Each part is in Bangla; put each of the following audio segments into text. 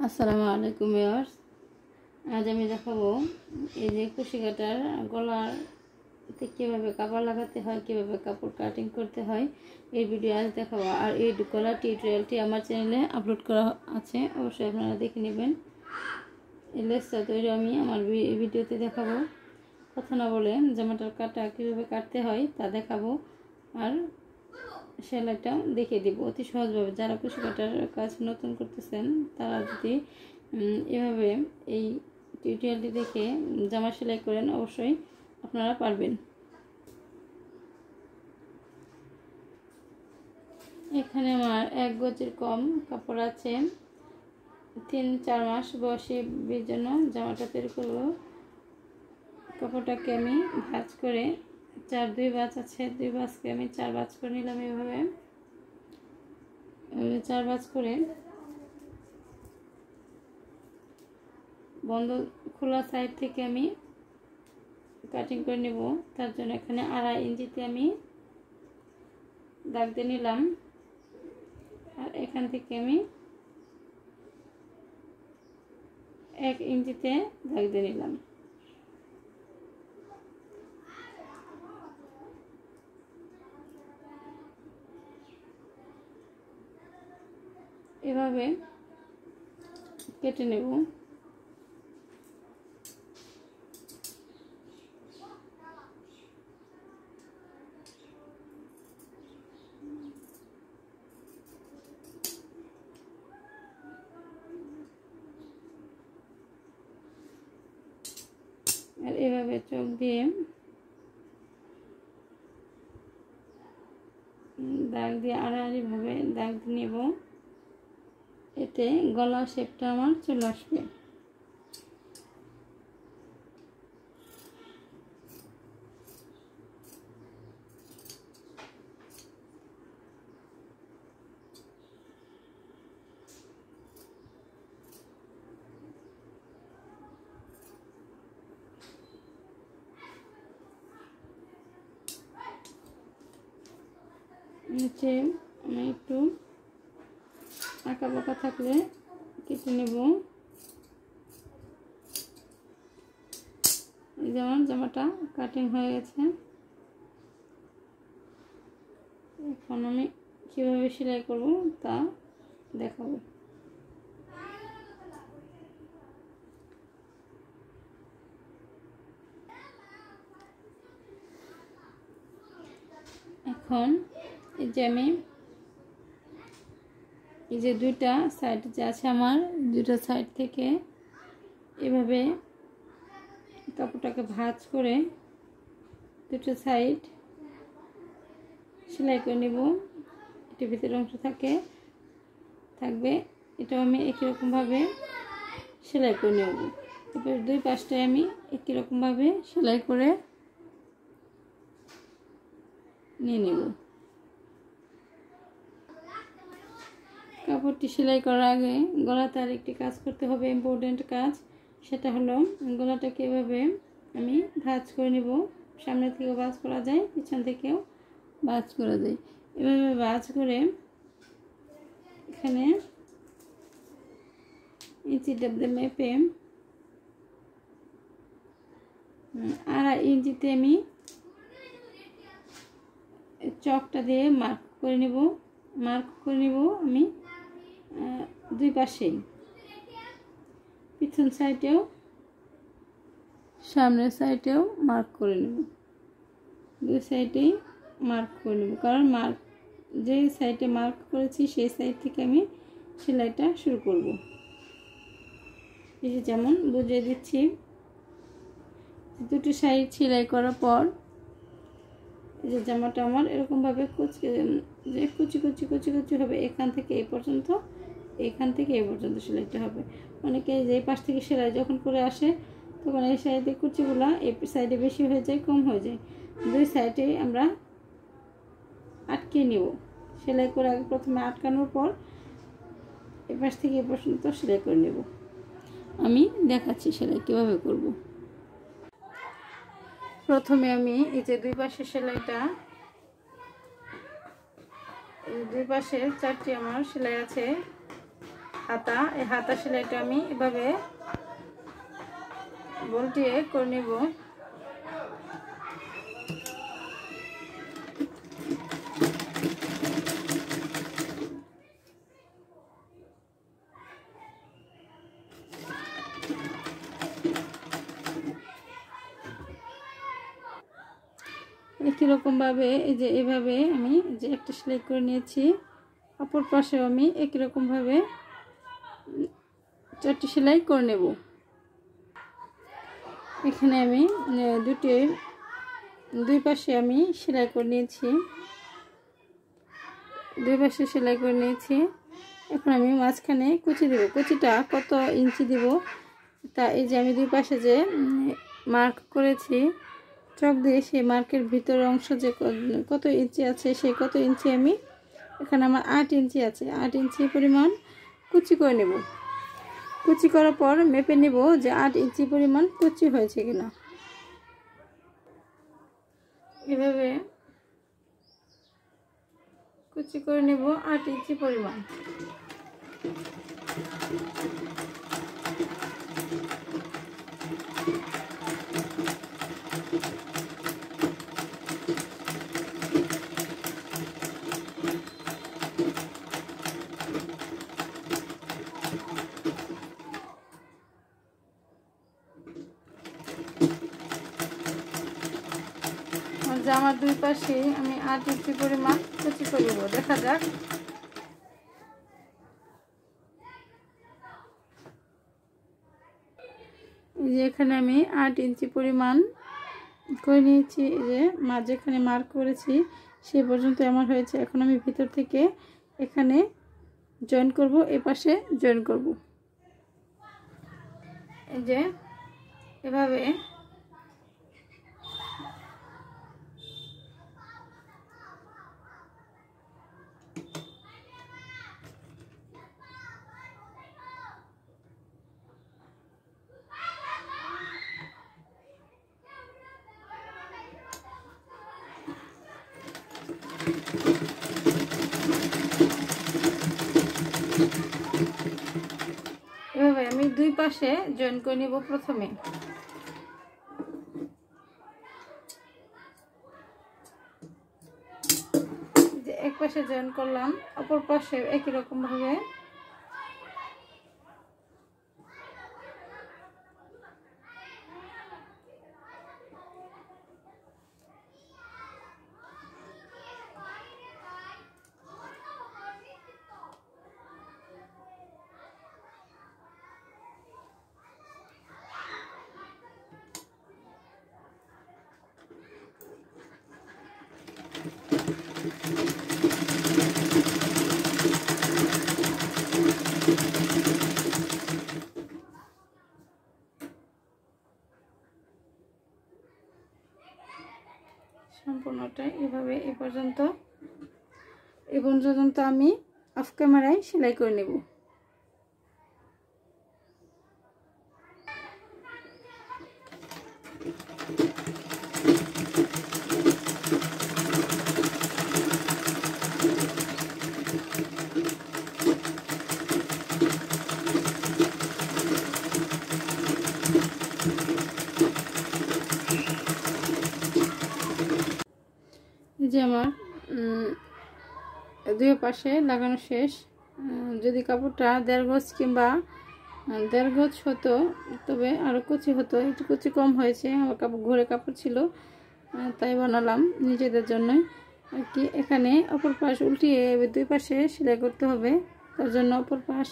আসসালামু আলাইকুম ভিউয়ার্স। আজ আমি দেখাবো এই যে কুশি কাটার গলাতে কীভাবে কাপড় লাগাতে হয়, কীভাবে কাপড় কাটিং করতে হয়, এই ভিডিও আজ দেখাবো। আর এই গলার টিউটোরিয়ালটি আমার চ্যানেলে আপলোড করা আছে, অবশ্যই আপনারা দেখে নেবেন। এই লেসটা তৈরি আমি আমার ভিডিওতে দেখাবো। কথা না বলে জামাটার কাটা কীভাবে কাটতে হয় তা দেখাবো, আর সেলাইটা দেখিয়ে দেব অতি সহজভাবে। যারা কুশি কাটার কাজ নতুন করতেছেন তারা যদি এভাবে এই টিউটোরিয়ালটি দেখে জামা সেলাই করেন, অবশ্যই আপনারা পারবেন। এখানে আমার 1 গজের কম কাপড় আছে। 3-4 মাস বয়সী বিয়ের জন্য জামাটা তৈরি করব। কাপড়টাকে আমি ভাঁজ করে 2 ভাঁজ আছে, 2 ভাঁজকে আমি 4 ভাঁজ করে নিলাম। এভাবে 4 ভাঁজ করে বন্ধ খোলা সাইড থেকে আমি কাটিং করে নেব। তার জন্য এখানে 2.5 ইঞ্চিতে আমি দাগ দিয়ে নিলাম, আর এখান থেকে আমি 1 ইঞ্চিতে দাগ দিয়ে নিলাম। এভাবে কেটে নেব। আর এভাবে চোখ দিয়ে দাগ দিয়ে আড়াআড়ি ভাবে দাগ দিয়ে নেব, এতে গলা শেপটা আমার চলে আসবে। নিচে আমি একটু আঁকা বাঁকা থাকলে কেটে নেব। যেমন জামাটা কাটিং হয়ে গেছে। এখন আমি কীভাবে সেলাই করব তা দেখাবো। এখন এই যে আমি এই যে 2টা সাইড যে আছে আমার, 2টা সাইড থেকে এভাবে কাপড়টাকে ভাঁজ করে 2টা সাইড সেলাই করে নেব। এটার ভিতরে অংশ থাকবে, এটাও আমি একই রকমভাবে সেলাই করে নেব। এবার 2 পাশটায় আমি একই রকমভাবে সেলাই করে নিয়ে নেব। কাপড়টি সেলাই করার আগে গলাতে আর একটি কাজ করতে হবে, ইম্পর্টেন্ট কাজ। সেটা হলো গলাটাকে এভাবে আমি ভাঁজ করে নেব। সামনে থেকেও ভাঁজ করা যায়, পিছন থেকেও ভাঁজ করা যায়। এভাবে ভাঁজ করে এখানে ইঞ্চি ডেপথে মেপে 2.5 ইঞ্চিতে আমি চকটা দিয়ে মার্ক করে নেব আমি 2 পাশেই, পিছন সাইডেও সামনের সাইডেও মার্ক করে নেব। 2 সাইডেই মার্ক করে নেব, কারণ যে সাইডে মার্ক করেছি সেই সাইড থেকে আমি সেলাইটা শুরু করব। এই যে যেমন বুঝিয়ে দিচ্ছি, 2টি সাইড সেলাই করার পর এই যে জামাটা আমার এরকমভাবে কুচি কুচি হবে। এখান থেকে এই পর্যন্ত, এখান থেকে এই পর্যন্ত সেলাইটা হবে। অনেকে যে পাশ থেকে সেলাই যখন করে আসে তখন এই সাইডে কুচিগুলা এই সাইডে বেশি হয়ে যায়, কম হয়ে যায়। 2 সাইডে আমরা আটকে নেব। সেলাই করে আগে প্রথমে আটকানোর পর এই পাশ থেকে এই পর্যন্ত সেলাই করে নেব। আমি দেখাচ্ছি সেলাই কীভাবে করব। প্রথমে আমি এই যে 2 পাশের সেলাইটা, এই 2 পাশে 4টি আমার সেলাই আছে, হাতা, এই হাতা সেলাইটা আমি এভাবে বলটিয়ে করে নেব। একই রকমভাবে এই যে এভাবে আমি যে একটা সেলাই করে নিয়েছি, অপর পাশেও আমি একই রকমভাবে 4টি সেলাই করে নেব। এখানে আমি দুই পাশে আমি সেলাই করে নিয়েছি, দুই পাশে সেলাই করে নিয়েছি। এখন আমি মাঝখানে কুচি দেব। কুচিটা কত ইঞ্চি দেব তা এই যে আমি দুই পাশে যে মার্ক করেছি চক দিয়ে, সেই মার্কের ভিতরের অংশ যে কত ইঞ্চি আছে সেই কত ইঞ্চি আমি এখানে আমার 8 ইঞ্চি আছে, 8 ইঞ্চি পরিমাণ কুচি করে নেব। কুচি করার পর মেপে নেব যে 8 ইঞ্চি পরিমাণ কুচি হয়েছে কিনা। এভাবে কুচি করে নেব 8 ইঞ্চি পরিমাণ। জামার দুই পাশে আমি 8 ইঞ্চি পরিমাণ কুচি করে নেব। দেখা যাক। এই যে এখানে আমি 8 ইঞ্চি পরিমাণ করে নিয়েছি। এই যে যেখানে মার্ক করেছি সেই পর্যন্ত আমার হয়েছে। এখন আমি ভিতর থেকে এখানে জয়েন করব, এই পাশে জয়েন করব। এই যে এভাবে আমি দুই পাশে জয়েন করে নিব। প্রথমে যে এক পাশে জয়েন করলাম, অপর পাশে একই রকম ভাবে সম্পূর্ণটাই এভাবে এই পর্যন্ত আমি অফ ক্যামেরায় সেলাই করে নেব। যে আমার দুই পাশে লাগানো শেষ। যদি কাপড়টা 1.5 গজ কিংবা 1.5 গজ হতো তবে আরও কুচি হতো, একটু কুচি কম হয়েছে। আমার ঘরে কাপড় ছিল তাই বানালাম নিজেদের জন্যই আর কি। এখানে অপর পাশ উল্টিয়ে দুই পাশে সেলাই করতে হবে, তার জন্য অপর পাশ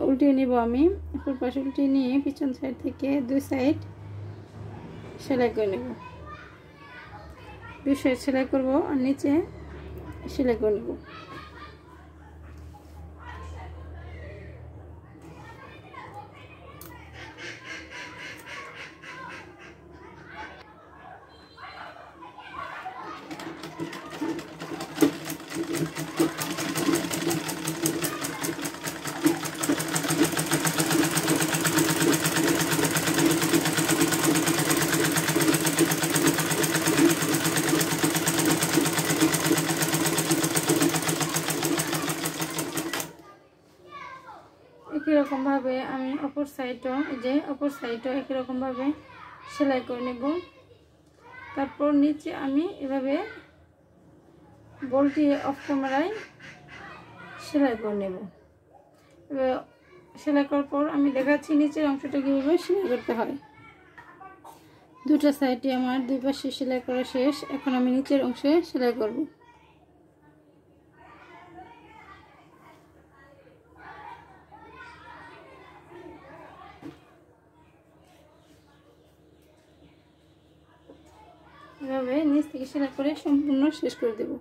উল্টিয়ে নিব। আমি অপর পাশ উল্টিয়ে নিয়ে পিছন সাইড থেকে দুই সাইড সেলাই করে নেব। দুই সাইড সেলাই করব আর নিচে সেলাই করে নেব। একই রকমভাবে আমি অপর সাইডও একই রকমভাবে সেলাই করে নেব। তারপর নিচে আমি এভাবে বলটি অফ ক্যামেরায় সেলাই করে নেব। এবার সেলাই করার পর আমি দেখাচ্ছি নিচের অংশটা কীভাবে সেলাই করতে হয়। দুটো সাইডে আমার দুই পাশে সেলাই করা শেষ। এখন আমি নিচের অংশে সেলাই করব। এভাবে নিচ থেকে সেলাই করে সম্পূর্ণ শেষ করে দেব।